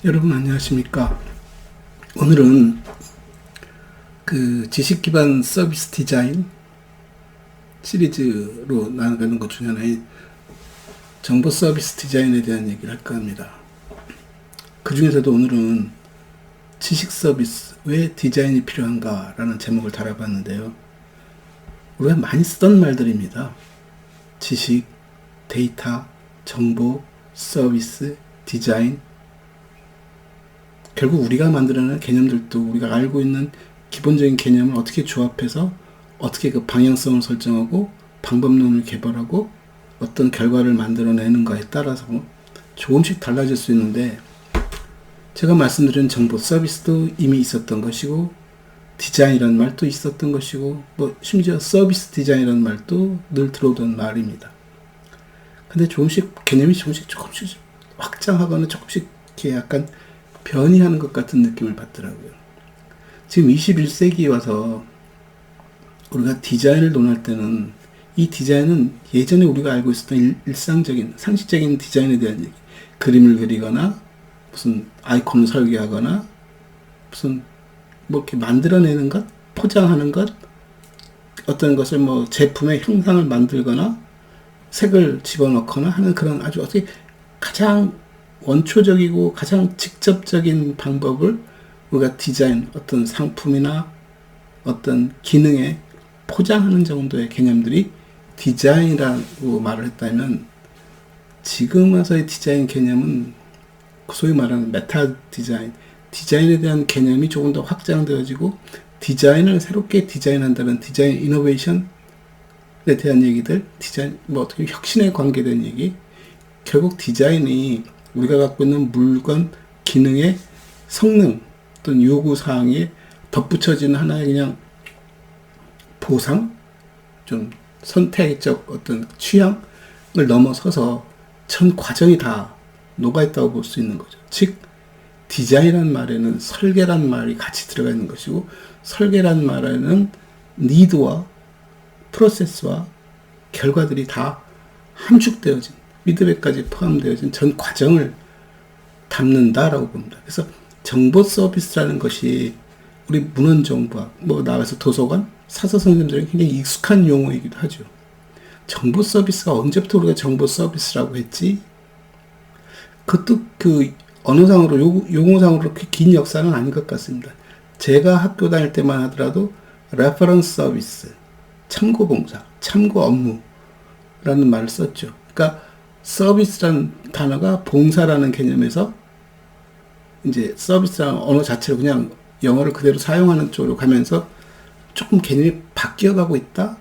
여러분 안녕하십니까? 오늘은 그 지식 기반 서비스 디자인 시리즈로 나아가는 것 중에 하나인 정보 서비스 디자인에 대한 얘기를 할까 합니다. 그 중에서도 오늘은 지식 서비스, 왜 디자인이 필요한가 라는 제목을 달아봤는데요. 우리가 많이 쓰던 말들입니다. 지식, 데이터, 정보, 서비스, 디자인. 결국 우리가 만들어낸 개념들도 우리가 알고 있는 기본적인 개념을 어떻게 조합해서 어떻게 그 방향성을 설정하고 방법론을 개발하고 어떤 결과를 만들어내는가에 따라서 조금씩 달라질 수 있는데, 제가 말씀드린 정보 서비스도 이미 있었던 것이고 디자인이라는 말도 있었던 것이고 심지어 서비스 디자인이라는 말도 늘 들어오던 말입니다. 근데 개념이 조금씩 확장하거나 조금씩 이렇게 약간 변이하는 것 같은 느낌을 받더라고요. 지금 21세기에 와서 우리가 디자인을 논할 때는 이 디자인은 예전에 우리가 알고 있었던 일상적인 상식적인 디자인에 대한 얘기, 그림을 그리거나 무슨 아이콘을 설계하거나 무슨 이렇게 만들어내는 것, 포장하는 것, 어떤 것을 제품의 형상을 만들거나 색을 집어넣거나 하는 그런 아주 어떻게 가장 원초적이고 가장 직접적인 방법을 우리가 디자인, 어떤 상품이나 어떤 기능에 포장하는 정도의 개념들이 디자인이라고 말을 했다면, 지금 와서의 디자인 개념은 소위 말하는 메타 디자인, 디자인에 대한 개념이 조금 더 확장되어지고 디자인을 새롭게 디자인한다는 디자인 이노베이션에 대한 얘기들, 디자인 어떻게 혁신에 관계된 얘기, 결국 디자인이 우리가 갖고 있는 물건, 기능의 성능 또는 요구사항에 덧붙여지는 하나의 그냥 보상, 좀 선택적 어떤 취향을 넘어서서 전 과정이 다 녹아있다고 볼 수 있는 거죠. 즉 디자인이라는 말에는 설계라는 말이 같이 들어가 있는 것이고, 설계라는 말에는 니드와 프로세스와 결과들이 다 함축되어진, 피드백까지 포함되어진 전 과정을 담는다라고 봅니다. 그래서 정보 서비스라는 것이 우리 문헌정보학, 나와서 도서관, 사서 선생님들에게 굉장히 익숙한 용어이기도 하죠. 정보 서비스가 언제부터 우리가 정보 서비스라고 했지? 그것도 언어상으로, 용어상으로 그렇게 긴 역사는 아닌 것 같습니다. 제가 학교 다닐 때만 하더라도 레퍼런스 서비스, 참고봉사, 참고 업무라는 말을 썼죠. 그러니까 서비스라는 단어가 봉사라는 개념에서 이제 서비스라는 언어 자체로 그냥 영어를 그대로 사용하는 쪽으로 가면서 조금 개념이 바뀌어가고 있다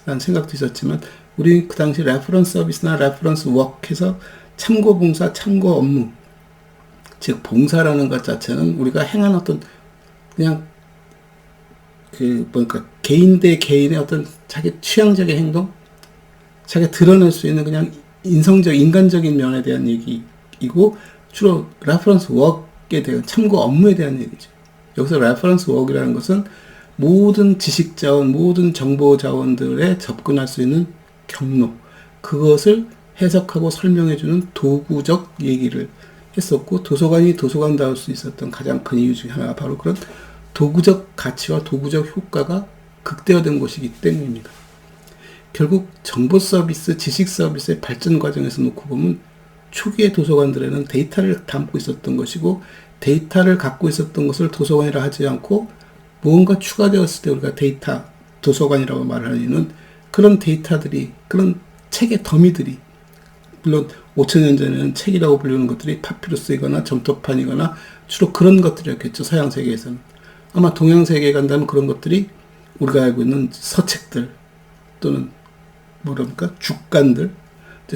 라는 생각도 있었지만, 우리 그 당시 레퍼런스 서비스나 레퍼런스 워크에서 참고봉사, 참고 업무, 즉 봉사라는 것 자체는 우리가 행한 어떤 그냥 개인 대 개인의 어떤 자기 취향적인 행동, 자기가 드러낼 수 있는 그냥 인간적인 면에 대한 얘기이고, 주로 레퍼런스 워크에 대한 참고 업무에 대한 얘기죠. 여기서 레퍼런스 워크라는 것은 모든 지식자원, 모든 정보자원들에 접근할 수 있는 경로, 그것을 해석하고 설명해주는 도구적 얘기를 했었고, 도서관이 도서관다울 수 있었던 가장 큰 이유 중에 하나가 바로 그런 도구적 가치와 도구적 효과가 극대화된 것이기 때문입니다. 결국 정보 서비스, 지식 서비스의 발전 과정에서 놓고 보면 초기의 도서관들에는 데이터를 담고 있었던 것이고, 데이터를 갖고 있었던 것을 도서관이라 하지 않고 무언가 추가되었을 때 우리가 데이터, 도서관이라고 말하는 이유는 그런 데이터들이, 그런 책의 더미들이, 물론 5,000년 전에는 책이라고 부르는 것들이 파피루스이거나 점토판이거나 주로 그런 것들이었겠죠. 서양 세계에서는. 아마 동양 세계에 간다면 그런 것들이 우리가 알고 있는 서책들 또는 죽간들,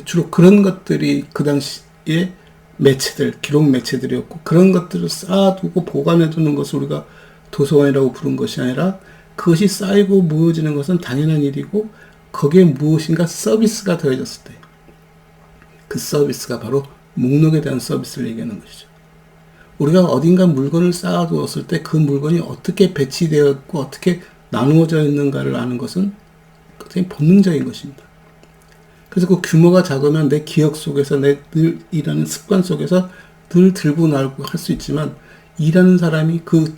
주로 그런 것들이 그 당시에 매체들, 기록 매체들이었고, 그런 것들을 쌓아두고 보관해두는 것을 우리가 도서관이라고 부른 것이 아니라, 그것이 쌓이고 모여지는 것은 당연한 일이고, 거기에 무엇인가 서비스가 더해졌을 때, 그 서비스가 바로 목록에 대한 서비스를 얘기하는 것이죠. 우리가 어딘가 물건을 쌓아두었을 때 그 물건이 어떻게 배치되어 있고 어떻게 나누어져 있는가를 아는 것은 굉장히 본능적인 것입니다. 그래서 그 규모가 작으면 내 기억 속에서, 내 늘 일하는 습관 속에서 늘 들고 날고 할 수 있지만 일하는 사람이 그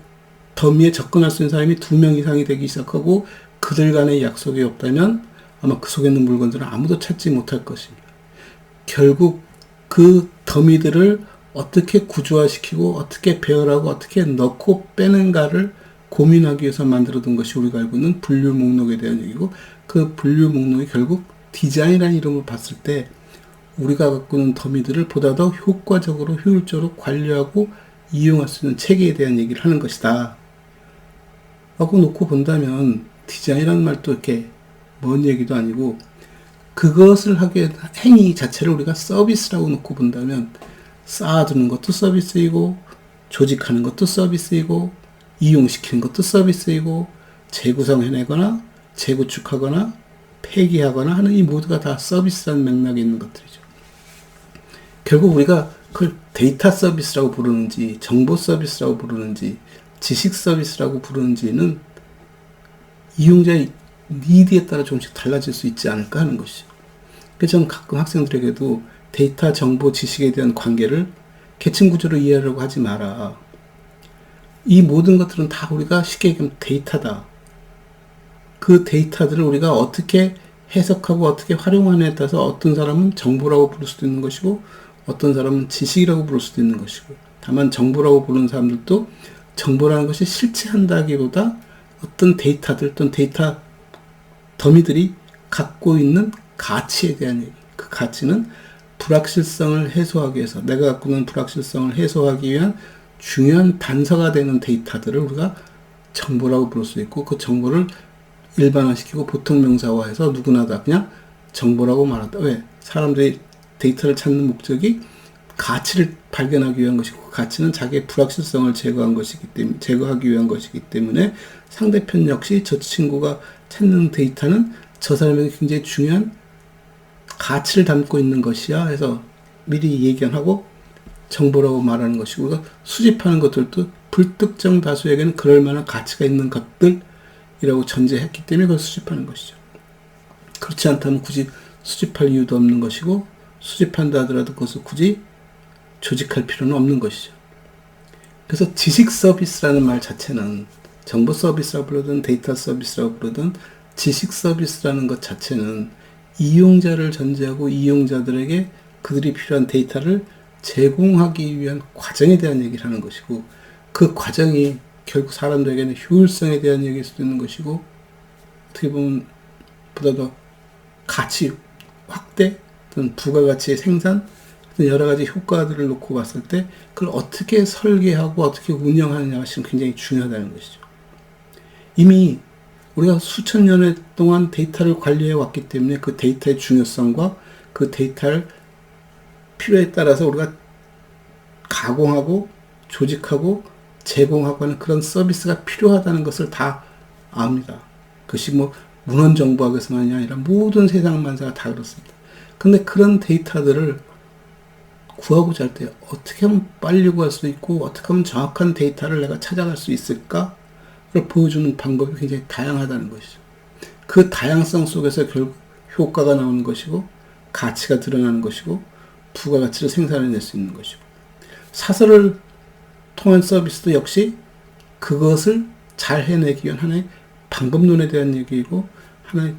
더미에 접근할 수 있는 사람이 2명 이상이 되기 시작하고 그들 간의 약속이 없다면 아마 그 속에 있는 물건들은 아무도 찾지 못할 것입니다. 결국 그 더미들을 어떻게 구조화시키고 어떻게 배열하고 어떻게 넣고 빼는가를 고민하기 위해서 만들어둔 것이 우리가 알고 있는 분류 목록에 대한 얘기고, 그 분류 목록이 결국 디자인이라는 이름을 봤을 때 우리가 갖고 있는 더미들을 보다 더 효과적으로 효율적으로 관리하고 이용할 수 있는 체계에 대한 얘기를 하는 것이다 하고 놓고 본다면, 디자인이라는 말도 이렇게 먼 얘기도 아니고 그것을 하기 위한 행위 자체를 우리가 서비스라고 놓고 본다면, 쌓아두는 것도 서비스이고 조직하는 것도 서비스이고 이용시키는 것도 서비스이고 재구성해내거나 재구축하거나 폐기하거나 하는 이 모두가 다 서비스라는 맥락에 있는 것들이죠. 결국 우리가 그걸 데이터 서비스라고 부르는지 정보 서비스라고 부르는지 지식 서비스라고 부르는지는 이용자의 니드에 따라 조금씩 달라질 수 있지 않을까 하는 것이죠. 그래서 저는 가끔 학생들에게도 데이터, 정보, 지식에 대한 관계를 계층 구조로 이해하려고 하지 마라. 이 모든 것들은 다 우리가 쉽게 얘기하면 데이터다. 그 데이터들을 우리가 어떻게 해석하고 어떻게 활용하느냐에 따라서 어떤 사람은 정보라고 부를 수도 있는 것이고 어떤 사람은 지식이라고 부를 수도 있는 것이고, 다만 정보라고 부르는 사람들도 정보라는 것이 실체한다기보다 어떤 데이터들 또는 데이터 더미들이 갖고 있는 가치에 대한 얘기, 그 가치는 불확실성을 해소하기 위해서, 내가 갖고 있는 불확실성을 해소하기 위한 중요한 단서가 되는 데이터들을 우리가 정보라고 부를 수 있고, 그 정보를 일반화시키고 보통 명사화해서 누구나 다 그냥 정보라고 말한다. 왜? 사람들이 데이터를 찾는 목적이 가치를 발견하기 위한 것이고, 그 가치는 자기의 불확실성을 제거하기 위한 것이기 때문에 상대편 역시 저 친구가 찾는 데이터는 저 사람에게 굉장히 중요한 가치를 담고 있는 것이야 해서 미리 예견하고 정보라고 말하는 것이고, 우리가 수집하는 것들도 불특정 다수에게는 그럴 만한 가치가 있는 것들이라고 전제했기 때문에 그걸 수집하는 것이죠. 그렇지 않다면 굳이 수집할 이유도 없는 것이고, 수집한다 하더라도 그것을 굳이 조직할 필요는 없는 것이죠. 그래서 지식 서비스라는 말 자체는, 정보 서비스라고 부르든 데이터 서비스라고 부르든 지식 서비스라는 것 자체는 이용자를 전제하고 이용자들에게 그들이 필요한 데이터를 제공하기 위한 과정에 대한 얘기를 하는 것이고, 그 과정이 결국 사람들에게는 효율성에 대한 얘기일 수도 있는 것이고, 어떻게 보면 보다 더 가치 확대 또는 부가가치의 생산, 여러 가지 효과들을 놓고 봤을 때 그걸 어떻게 설계하고 어떻게 운영하느냐가 지금 굉장히 중요하다는 것이죠. 이미 우리가 수천 년 동안 데이터를 관리해 왔기 때문에 그 데이터의 중요성과 그 데이터를 필요에 따라서 우리가 가공하고 조직하고 제공하고 하는 그런 서비스가 필요하다는 것을 다 압니다. 그것이 뭐 문헌정보학에서만이 아니라 모든 세상 만사가 다 그렇습니다. 근데 그런 데이터들을 구하고자 할 때 어떻게 하면 빨리 구할 수 있고 어떻게 하면 정확한 데이터를 내가 찾아갈 수 있을까를 보여주는 방법이 굉장히 다양하다는 것이죠. 그 다양성 속에서 결국 효과가 나오는 것이고 가치가 드러나는 것이고 부가가치를 생산해낼 수 있는 것이고, 사설을 통한 서비스도 역시 그것을 잘 해내기 위한 하나의 방법론에 대한 얘기이고 하나의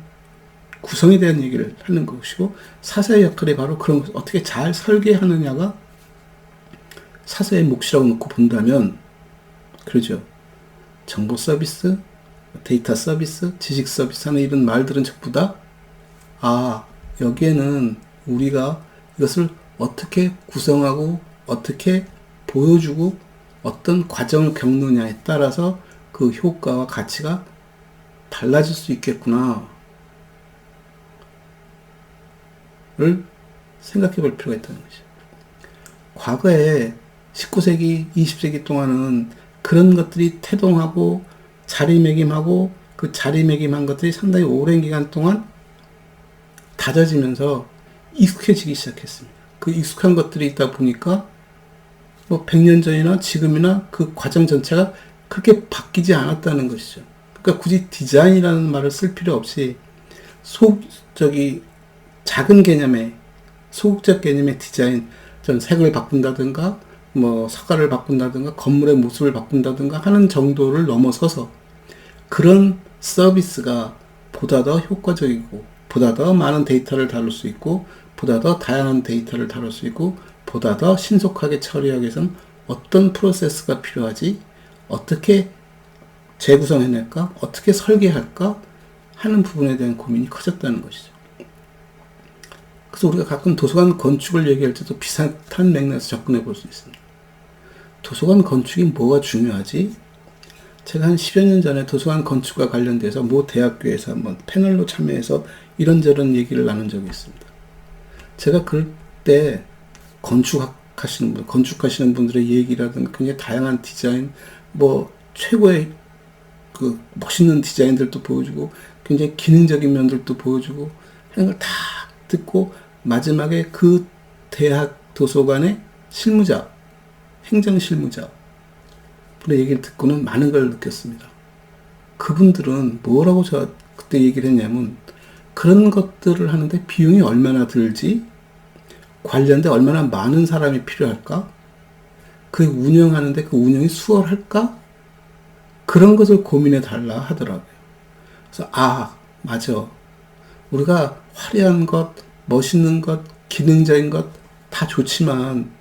구성에 대한 얘기를 하는 것이고, 사서의 역할이 바로 그런 것을 어떻게 잘 설계하느냐가 사서의 몫이라고 놓고 본다면, 그러죠. 정보 서비스, 데이터 서비스, 지식 서비스 하는 이런 말들은 전부 다 여기에는 우리가 이것을 어떻게 구성하고 어떻게 보여주고 어떤 과정을 겪느냐에 따라서 그 효과와 가치가 달라질 수 있겠구나 를 생각해 볼 필요가 있다는 것이죠. 과거에 19세기, 20세기 동안은 그런 것들이 태동하고 자리매김하고 그 자리매김한 것들이 상당히 오랜 기간 동안 다져지면서 익숙해지기 시작했습니다. 그 익숙한 것들이 있다 보니까 뭐 100년 전이나 지금이나 그 과정 전체가 그렇게 바뀌지 않았다는 것이죠. 그러니까 굳이 디자인이라는 말을 쓸 필요 없이 작은 개념의 소극적 개념의 디자인, 전 색을 바꾼다든가 뭐 서가를 바꾼다든가 건물의 모습을 바꾼다든가 하는 정도를 넘어서서 그런 서비스가 보다 더 효과적이고 보다 더 많은 데이터를 다룰 수 있고 보다 더 다양한 데이터를 다룰 수 있고 보다 더 신속하게 처리하기 위해서는 어떤 프로세스가 필요하지, 어떻게 재구성해낼까, 어떻게 설계할까 하는 부분에 대한 고민이 커졌다는 것이죠. 그래서 우리가 가끔 도서관 건축을 얘기할 때도 비슷한 맥락에서 접근해 볼 수 있습니다. 도서관 건축이 뭐가 중요하지? 제가 한 10여 년 전에 도서관 건축과 관련돼서 모 대학교에서 한번 패널로 참여해서 이런저런 얘기를 나눈 적이 있습니다. 제가 그때 건축하시는 분들의 얘기라든가 굉장히 다양한 디자인, 뭐 최고의 그 멋있는 디자인들도 보여주고 굉장히 기능적인 면들도 보여주고 하는 걸 다 듣고 마지막에 그 대학 도서관의 실무자, 행정 실무자 분의 얘기를 듣고는 많은 걸 느꼈습니다. 그분들은 뭐라고 저 그때 얘기를 했냐면 그런 것들을 하는데 비용이 얼마나 들지, 관련돼 얼마나 많은 사람이 필요할까, 그 운영하는데 그 운영이 수월할까, 그런 것을 고민해 달라 하더라고요. 그래서 맞아. 우리가 화려한 것, 멋있는 것, 기능적인 것 다 좋지만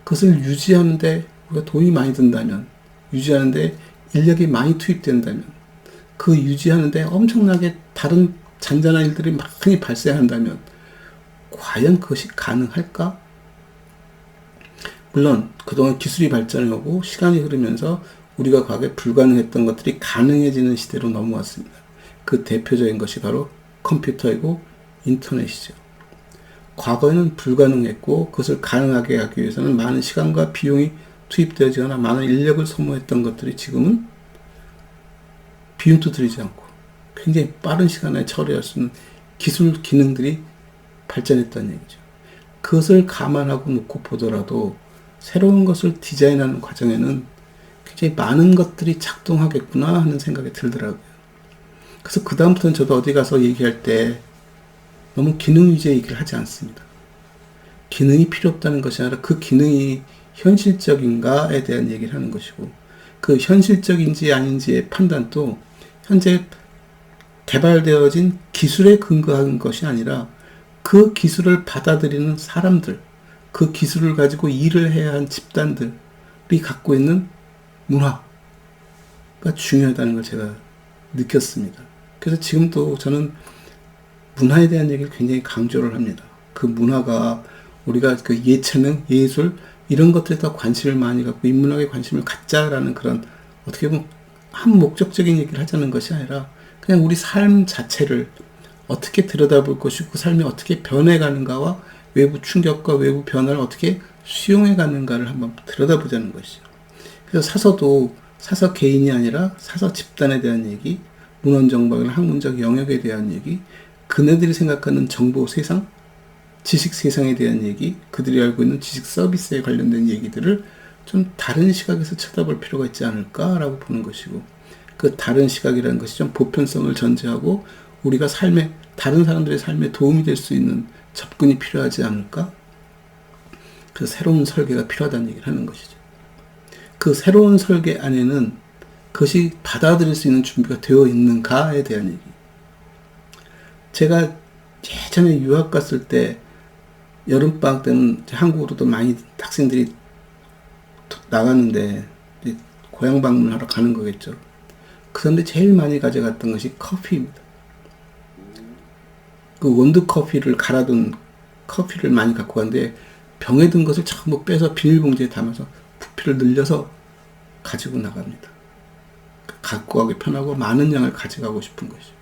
그것을 유지하는데 우리가 돈이 많이 든다면, 유지하는데 인력이 많이 투입된다면, 그 유지하는데 엄청나게 다른 잔잔한 일들이 많이 발생한다면 과연 그것이 가능할까? 물론 그동안 기술이 발전하고 시간이 흐르면서 우리가 과거에 불가능했던 것들이 가능해지는 시대로 넘어왔습니다. 그 대표적인 것이 바로 컴퓨터이고 인터넷이죠. 과거에는 불가능했고 그것을 가능하게 하기 위해서는 많은 시간과 비용이 투입되어지거나 많은 인력을 소모했던 것들이 지금은 비용도 들이지 않고 굉장히 빠른 시간에 처리할 수 있는 기술 기능들이 발전했다는 얘기죠. 그것을 감안하고 놓고 보더라도 새로운 것을 디자인하는 과정에는 굉장히 많은 것들이 작동하겠구나 하는 생각이 들더라고요. 그래서 그 다음부터는 저도 어디 가서 얘기할 때 너무 기능 위주의 얘기를 하지 않습니다. 기능이 필요 없다는 것이 아니라 그 기능이 현실적인가에 대한 얘기를 하는 것이고, 그 현실적인지 아닌지의 판단도 현재 개발되어진 기술에 근거한 것이 아니라 그 기술을 받아들이는 사람들, 그 기술을 가지고 일을 해야 한 집단들이 갖고 있는 문화가 중요하다는 걸 제가 느꼈습니다. 그래서 지금도 저는 문화에 대한 얘기를 굉장히 강조를 합니다. 그 문화가 우리가 그 예체능, 예술 이런 것들에 더 관심을 많이 갖고 인문학에 관심을 갖자라는 그런 어떻게 보면 한 목적적인 얘기를 하자는 것이 아니라 그냥 우리 삶 자체를 어떻게 들여다볼 것이고 그 삶이 어떻게 변해가는가와 외부 충격과 외부 변화를 어떻게 수용해가는가를 한번 들여다보자는 것이죠. 그래서 사서도 사서 개인이 아니라 사서 집단에 대한 얘기, 문헌정보학이나 학문적 영역에 대한 얘기, 그네들이 생각하는 정보 세상, 지식 세상에 대한 얘기, 그들이 알고 있는 지식 서비스에 관련된 얘기들을 좀 다른 시각에서 쳐다볼 필요가 있지 않을까라고 보는 것이고, 그 다른 시각이라는 것이 좀 보편성을 전제하고 우리가 삶에, 다른 사람들의 삶에 도움이 될 수 있는 접근이 필요하지 않을까? 그래서 새로운 설계가 필요하다는 얘기를 하는 것이죠. 그 새로운 설계 안에는 그것이 받아들일 수 있는 준비가 되어 있는가에 대한 얘기. 제가 예전에 유학 갔을 때 여름방학 때는 한국으로도 많이 학생들이 나갔는데 고향 방문하러 가는 거겠죠. 그런데 제일 많이 가져갔던 것이 커피입니다. 그 원두 커피를 갈아둔 커피를 많이 갖고 갔는데 병에 든 것을 전부 빼서 비닐봉지에 담아서 부피를 늘려서 가지고 나갑니다. 갖고 가기 편하고 많은 양을 가져가고 싶은 것이죠.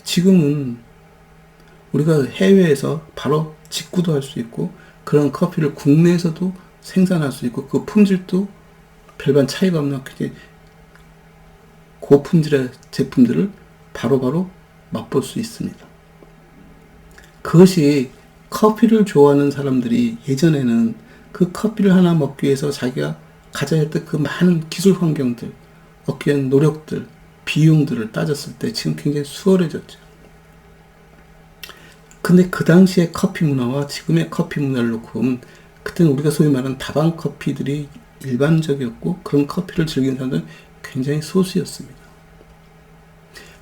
지금은 우리가 해외에서 바로 직구도 할 수 있고 그런 커피를 국내에서도 생산할 수 있고 그 품질도 별반 차이가 없는 굉장히 고품질의 제품들을 바로바로 맛볼 수 있습니다. 그것이 커피를 좋아하는 사람들이 예전에는 그 커피를 하나 먹기 위해서 자기가 가져야 할 때 그 많은 기술 환경들, 얻기 위한 노력들, 비용들을 따졌을 때 지금 굉장히 수월해졌죠. 근데 그 당시의 커피 문화와 지금의 커피 문화를 놓고 보면 그때는 우리가 소위 말하는 다방 커피들이 일반적이었고 그런 커피를 즐기는 사람들은 굉장히 소수였습니다.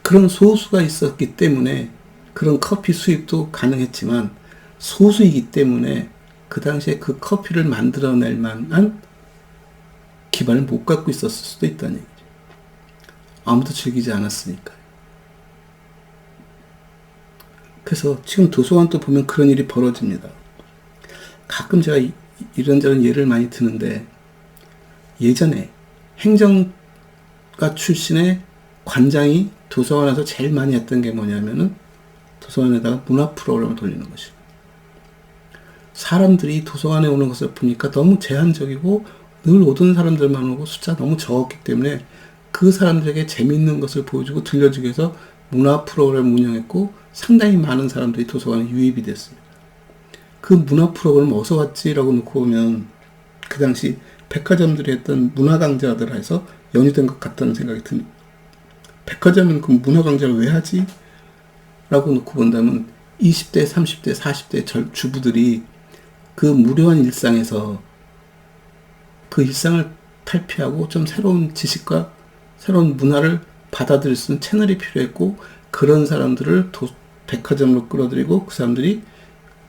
그런 소수가 있었기 때문에 그런 커피 수입도 가능했지만 소수이기 때문에 그 당시에 그 커피를 만들어낼 만한 기반을 못 갖고 있었을 수도 있다는 얘기죠. 아무도 즐기지 않았으니까요. 그래서 지금 도서관도 보면 그런 일이 벌어집니다. 가끔 제가 이런저런 예를 많이 드는데 예전에 행정가 출신의 관장이 도서관에서 제일 많이 했던 게 뭐냐면은 도서관에다가 문화 프로그램을 돌리는 것이고 사람들이 도서관에 오는 것을 보니까 너무 제한적이고 늘 오던 사람들만 오고 숫자 너무 적었기 때문에 그 사람들에게 재미있는 것을 보여주고 들려주기 위해서 문화 프로그램을 운영했고 상당히 많은 사람들이 도서관에 유입이 됐습니다. 그 문화 프로그램 어디서 왔지라고 놓고 보면 그 당시 백화점들이 했던 문화 강좌들 해서 연유된 것 같다는 생각이 듭니다. 백화점은 그 문화 강좌를 왜 하지? 라고 놓고 본다면 20대, 30대, 40대 주부들이 그 무료한 일상에서 그 일상을 탈피하고 좀 새로운 지식과 새로운 문화를 받아들일 수 있는 채널이 필요했고 그런 사람들을 백화점으로 끌어들이고 그 사람들이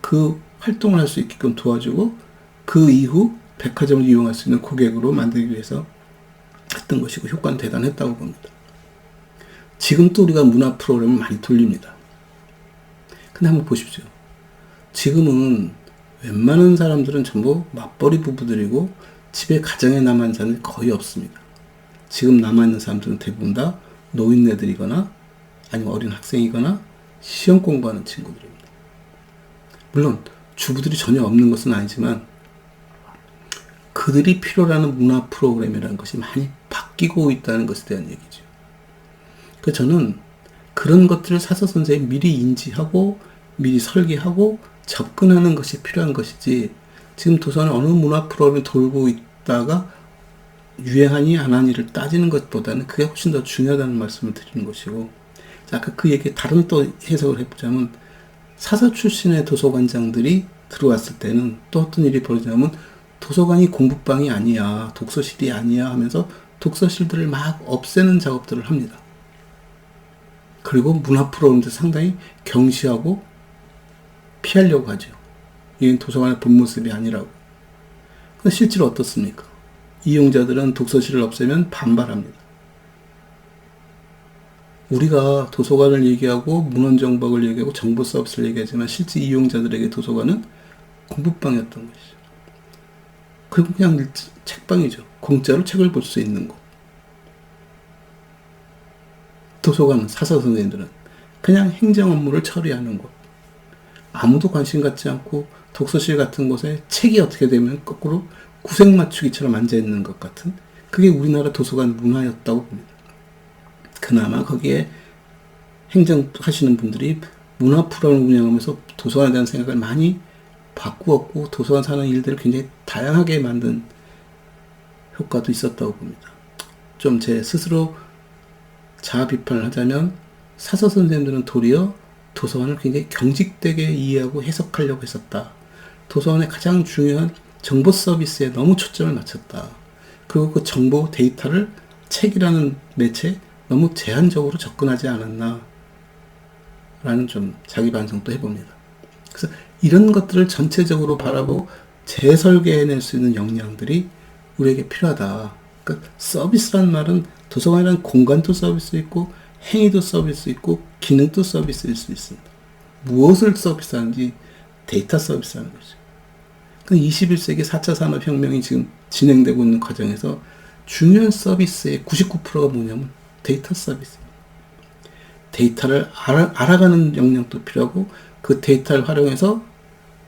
그 활동을 할 수 있게끔 도와주고 그 이후 백화점을 이용할 수 있는 고객으로 만들기 위해서 했던 것이고 효과는 대단했다고 봅니다. 지금 또 우리가 문화 프로그램을 많이 돌립니다. 근데 한번 보십시오. 지금은 웬만한 사람들은 전부 맞벌이 부부들이고 집에 가정에 남아있는 사람이 거의 없습니다. 지금 남아있는 사람들은 대부분 다 노인네들이거나 아니면 어린 학생이거나 시험 공부하는 친구들입니다. 물론 주부들이 전혀 없는 것은 아니지만 그들이 필요로 하는 문화 프로그램이라는 것이 많이 바뀌고 있다는 것에 대한 얘기죠. 그래서 저는 그런 것들을 사서 선생님이 미리 인지하고 미리 설계하고 접근하는 것이 필요한 것이지 지금 도서관에 어느 문화 프로그램이 돌고 있다가 유행하니 안 하니를 따지는 것보다는 그게 훨씬 더 중요하다는 말씀을 드리는 것이고 아까 그 얘기 다른 또 해석을 해보자면 사서 출신의 도서관장들이 들어왔을 때는 또 어떤 일이 벌어지냐면 도서관이 공부방이 아니야 독서실이 아니야 하면서 독서실들을 막 없애는 작업들을 합니다. 그리고 문화 프로그램도 상당히 경시하고 피하려고 하죠. 이건 도서관의 본 모습이 아니라고. 근데 실제로 어떻습니까? 이용자들은 독서실을 없애면 반발합니다. 우리가 도서관을 얘기하고 문헌정박을 얘기하고 정보 서비스를 얘기하지만 실제 이용자들에게 도서관은 공부방이었던 것이죠. 그리고 그냥 책방이죠. 공짜로 책을 볼 수 있는 곳. 도서관은 사서 선생님들은 그냥 행정 업무를 처리하는 곳. 아무도 관심 갖지 않고 독서실 같은 곳에 책이 어떻게 되면 거꾸로 구색 맞추기처럼 앉아있는 것 같은 그게 우리나라 도서관 문화였다고 봅니다. 그나마 거기에 행정하시는 분들이 문화 프로그램을 운영하면서 도서관에 대한 생각을 많이 바꾸었고 도서관 사는 일들을 굉장히 다양하게 만든 효과도 있었다고 봅니다. 좀 제 스스로 자아 비판을 하자면 사서 선생님들은 도리어 도서관을 굉장히 경직되게 이해하고 해석하려고 했었다. 도서관의 가장 중요한 정보 서비스에 너무 초점을 맞췄다. 그리고 그 정보 데이터를 책이라는 매체에 너무 제한적으로 접근하지 않았나 라는 좀 자기 반성도 해봅니다. 그래서 이런 것들을 전체적으로 바라보고 재설계해낼 수 있는 역량들이 우리에게 필요하다. 그러니까 서비스란 말은 도서관이란 공간도 서비스 있고 행위도 서비스 있고 기능도 서비스일 수 있습니다. 무엇을 서비스하는지 데이터 서비스하는 거죠. 21세기 4차 산업혁명이 지금 진행되고 있는 과정에서 중요한 서비스의 99%가 뭐냐면 데이터 서비스입니다. 데이터를 알아가는 역량도 필요하고 그 데이터를 활용해서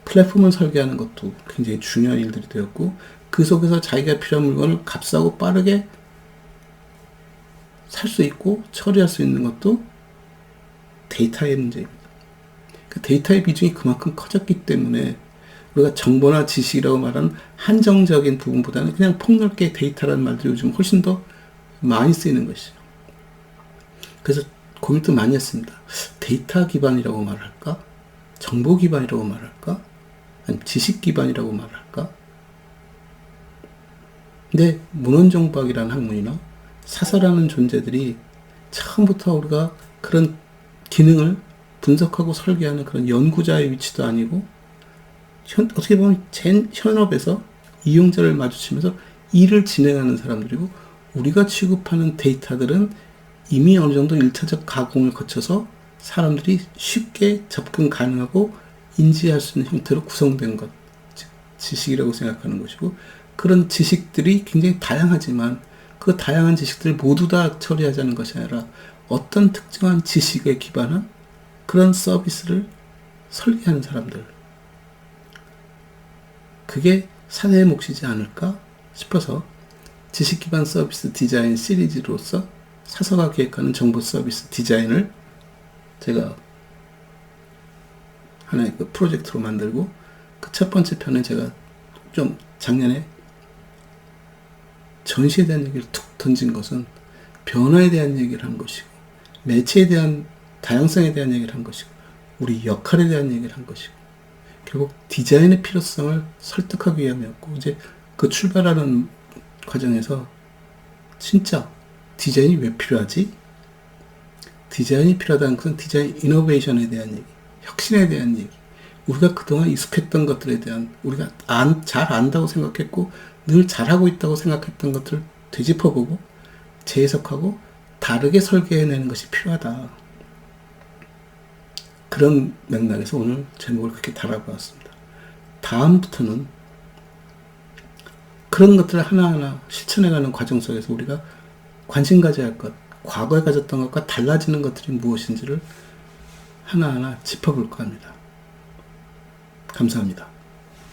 플랫폼을 설계하는 것도 굉장히 중요한 일들이 되었고 그 속에서 자기가 필요한 물건을 값싸고 빠르게 살 수 있고 처리할 수 있는 것도 데이터의 문제입니다. 그 데이터의 비중이 그만큼 커졌기 때문에 우리가 정보나 지식이라고 말하는 한정적인 부분보다는 그냥 폭넓게 데이터라는 말들이 요즘 훨씬 더 많이 쓰이는 것이죠. 그래서 고민도 많이 했습니다. 데이터 기반이라고 말할까? 정보 기반이라고 말할까? 아니 지식 기반이라고 말할까? 근데 문헌정박이라는 학문이나 사서라는 존재들이 처음부터 우리가 그런 기능을 분석하고 설계하는 그런 연구자의 위치도 아니고, 어떻게 보면 현업에서 이용자를 마주치면서 일을 진행하는 사람들이고, 우리가 취급하는 데이터들은 이미 어느 정도 1차적 가공을 거쳐서 사람들이 쉽게 접근 가능하고 인지할 수 있는 형태로 구성된 것, 즉 지식이라고 생각하는 것이고, 그런 지식들이 굉장히 다양하지만 그 다양한 지식들을 모두 다 처리하자는 것이 아니라 어떤 특정한 지식에 기반한 그런 서비스를 설계하는 사람들, 그게 사내의 몫이지 않을까 싶어서 지식 기반 서비스 디자인 시리즈로서 사서가 기획하는 정보 서비스 디자인을 제가 하나의 그 프로젝트로 만들고, 그 첫 번째 편은 제가 좀 작년에 전시에 대한 얘기를 툭 던진 것은 변화에 대한 얘기를 한 것이고, 매체에 대한 다양성에 대한 얘기를 한 것이고, 우리 역할에 대한 얘기를 한 것이고, 결국 디자인의 필요성을 설득하기 위함이었고, 이제 그 출발하는 과정에서 진짜 디자인이 왜 필요하지? 디자인이 필요하다는 것은 디자인 이노베이션에 대한 얘기, 혁신에 대한 얘기, 우리가 그동안 익숙했던 것들에 대한, 우리가 잘 안다고 생각했고 늘 잘하고 있다고 생각했던 것들을 되짚어보고 재해석하고 다르게 설계해내는 것이 필요하다. 그런 맥락에서 오늘 제목을 그렇게 달아보았습니다. 다음부터는 그런 것들을 하나하나 실천해가는 과정 속에서 우리가 관심 가져야 할 것, 과거에 가졌던 것과 달라지는 것들이 무엇인지를 하나하나 짚어볼까 합니다. 감사합니다.